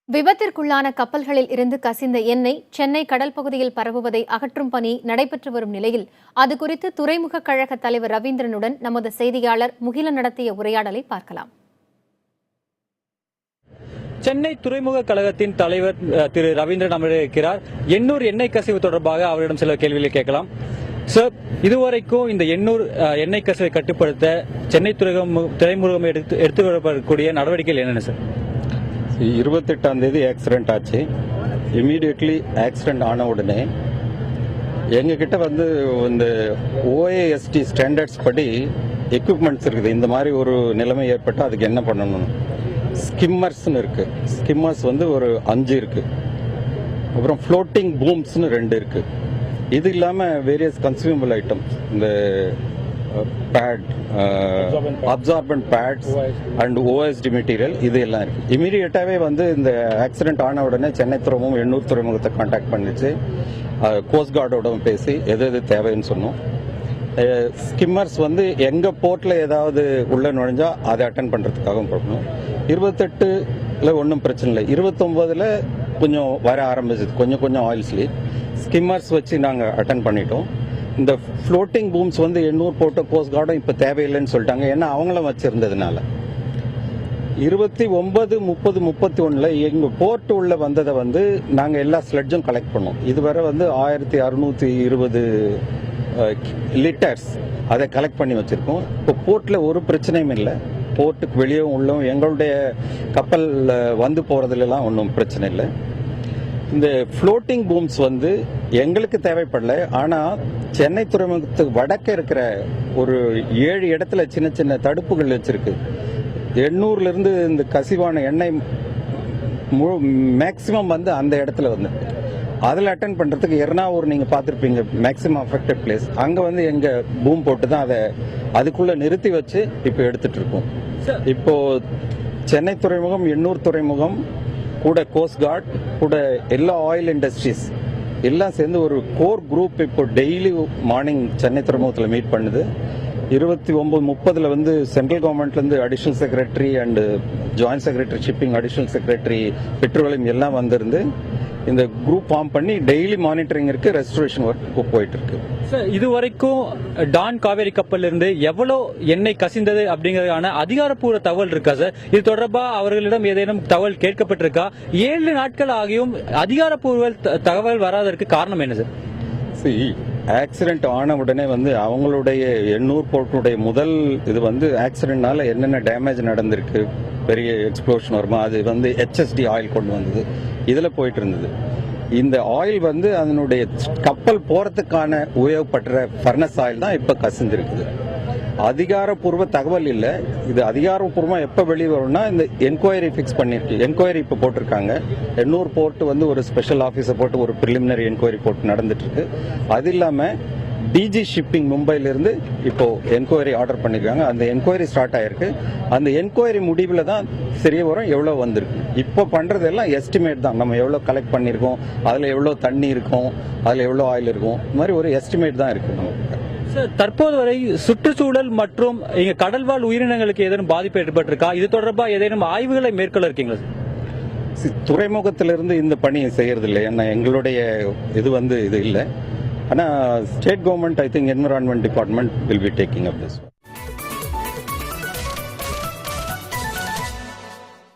விபத்திற்குள்ளான கப்பல்களில் இருந்து கசிந்த எண்ணெய் சென்னை கடல் பகுதியில் பரவுவதை அகற்றும் பணி நடைபெற்று வரும் நிலையில் அது குறித்து துறைமுக கழக தலைவர் ரவீந்திரனுடன் நமது செய்தியாளர் முகிலன் நடத்திய உரையாடலை பார்க்கலாம். சென்னை துறைமுக கழகத்தின் தலைவர் திரு ரவீந்திரன் நம்மிடம் இருக்கிறார். எண்ணூர் எண்ணெய் கசிவு தொடர்பாக அவரிடம் சில கேள்விகளை கேட்கலாம். சார், இதுவரைக்கும் இந்த எண்ணூர் எண்ணெய் கசிவை கட்டுப்படுத்த சென்னை துறைமுகம் எடுத்து வரக்கூடிய நடவடிக்கைகள் என்னென்ன சார்? 28ஆம் தேதி ஆக்சிடென்ட் ஆச்சு. இமீடியட்லி ஆக்சிடென்ட் ஆன உடனே எங்ககிட்ட இந்த OAST ஸ்டாண்டர்ட்ஸ் படி எக்யூப்மெண்ட்ஸ் இருக்குது. இந்த மாதிரி ஒரு நிலைமை ஏற்பட்டால் அதுக்கு என்ன பண்ணணும்? ஸ்கிம்மர்ஸ்னு இருக்கு. ஸ்கிம்மர்ஸ் ஒரு 5 இருக்கு. அப்புறம் ஃப்ளோட்டிங் பூம்ஸ்னு 2 இருக்கு. இது இல்லாமல் வேரியஸ் கன்சியூமபிள் ஐட்டம்ஸ், இந்த pad, absorbent pads and OSD material, இது எல்லாம் இருக்கு. இமீடியட்டாவே இந்த ஆக்சிடென்ட் ஆன உடனே சென்னை துறைமுகம் எண்ணூர் துறைமுகத்தை கான்டாக்ட் பண்ணிச்சு. கோஸ்ட் கார்டோட பேசி எது தேவைன்னு சொன்னோம். ஸ்கிம்மர்ஸ் எங்க போர்ட்ல ஏதாவது உள்ள நுழைஞ்சா அதை அட்டன் பண்றதுக்காக போடணும். 28ல ஒன்றும் பிரச்சனை இல்லை. 29ல கொஞ்சம் வர ஆரம்பிச்சது, கொஞ்சம் ஆயில்ஸ்லி ஸ்கிம்மர்ஸ் வச்சு நாங்கள் அட்டன் பண்ணிட்டோம். இந்த ஃப்ளோட்டிங் பூம்ஸ் எண்ணூர் போர்ட்டு கோஸ்ட் கார்டும் இப்போ தேவையில்லைன்னு சொல்லிட்டாங்க. ஏன்னா அவங்களும் வச்சிருந்ததுனால 29, 30, 31ல எங்க போர்ட் உள்ள வந்ததை நாங்கள் எல்லா ஸ்லெட்ஜும் கலெக்ட் பண்ணோம். இதுவரை 1620 லிட்டர்ஸ் அதை கலெக்ட் பண்ணி வச்சிருக்கோம். இப்போ போர்ட்ல ஒரு பிரச்சனையும் இல்லை. போர்ட்டுக்கு வெளியே உள்ளவும் எங்களுடைய கப்பல் போறதுலாம் ஒன்றும் பிரச்சனை இல்லை. இந்த ஃப்ளோட்டிங் பூம்ஸ் எங்களுக்கு தேவைப்படல. ஆனா சென்னை துறைமுகத்துக்கு வடக்க இருக்கிற ஒரு 7 இடத்துல சின்ன சின்ன தடுப்புகள் வச்சிருக்கு. எண்ணூர்ல இருந்து இந்த கசிவான எண்ணெய் மேக்சிமம் அந்த இடத்துல அதில் அட்டன் பண்றதுக்கு எர்ணாவூர் நீங்க பார்த்துருப்பீங்க, மேக்சிமம் அஃபெக்டட் பிளேஸ். அங்க எங்க பூம் போட்டு தான் அதை அதுக்குள்ள நிறுத்தி வச்சு இப்போ எடுத்துட்டு இருக்கோம். இப்போ சென்னை துறைமுகம், எண்ணூர் துறைமுகம் கூட கோஸ்ட் கார்ட் கூட எல்லா ஆயில் இண்டஸ்ட்ரீஸ் எல்லாம் சேர்ந்து ஒரு கோர் குரூப் இப்போ டெய்லி மார்னிங் சென்னை துறைமுகத்தில் மீட் பண்ணுது. 29, 30ல சென்ட்ரல் கவர்மெண்ட்லேருந்து additional secretary and joint secretary shipping, additional secretary petroleum எல்லாம் வந்திருந்து இந்த குரூப் ஃபார்ம் பண்ணி டெய்லி மானிட்டரிங் இருக்கு, ரெஸ்டரேஷன் ஒர்க் போயிட்டு இருக்கு. சார், இதுவரைக்கும் டான் காவேரி கப்பல் இருந்து எவ்வளவு எண்ணெய் கசிந்தது அப்படிங்கறதுக்கான அதிகாரப்பூர்வ தகவல் இருக்கா சார்? இது தொடர்பா அவர்களிடம் ஏதேனும் தகவல் கேட்கப்பட்டிருக்கா? 7 நாட்கள் ஆகியும் அதிகாரப்பூர்வ தகவல் வராதற்கு காரணம் என்ன சார்? ஆக்சிடென்ட் ஆன உடனே அவங்களுடைய எண்ணூர் போர்ட்டுடைய முதல் இது ஆக்சிடென்ட்னால என்னென்ன டேமேஜ் நடந்திருக்கு, பெரிய எக்ஸ்ப்ளோஷன் வருமா, அது HSD ஆயில் கொண்டு வந்தது, இதுல போயிட்டு இருந்தது. இந்த ஆயில் அதனுடைய கப்பல் போறதுக்கான உபயோகப்படுற ஃபர்னஸ் ஆயில் தான் இப்ப கசிந்திருக்குது. அதிகாரப்பூர்வ தகவல் இல்ல. இது அதிகாரப்பூர்வமா எப்ப வெளியே வரும்னா இந்த என்கொயரி பிக்ஸ் பண்ணிருக்கு. என்கொயரி இப்ப போட்டிருக்காங்க. எண்ணூர் போர்ட் ஒரு ஸ்பெஷல் ஆபீஸர் போட்டு ஒரு பிரிலிமினரி என்கொயரி போட்டு நடந்துட்டு இருக்கு. அது இல்லாம DG ஷிப்பிங் மும்பைல இருந்து இப்போ என்கொயரி ஆர்டர் பண்ணிருக்காங்க. அந்த என்கொயரி ஸ்டார்ட் ஆயிருக்கு. அந்த என்கொயரி முடிவுல தான் தெரிய வரும் எவ்வளவு வந்திருக்கு. இப்போ பண்றது எல்லாம் எஸ்டிமேட் தான். நம்ம எவ்வளவு கலெக்ட் பண்ணிருக்கோம், அதுல எவ்வளவு தண்ணி இருக்கும், அதுல எவ்வளவு ஆயில் இருக்கும், இந்த மாதிரி ஒரு எஸ்டிமேட் தான் இருக்கு நமக்கு. தற்போது வரை சுற்றுச்சூழல் மற்றும் இங்க கடல்வாழ் உயிரினங்களுக்கு ஏதேனும் பாதிப்பு ஏற்பட்டிருக்கா? இது தொடர்பா ஏதேனும் ஆய்வுகளை மேற்கொள்ள இருக்கீங்களா? துறைமுகத்திலிருந்து இந்த பணியை செய்யறது இல்லை. ஏன்னா எங்களுடைய இது இல்லை. ஆனா state government, I think environment department will be taking up this.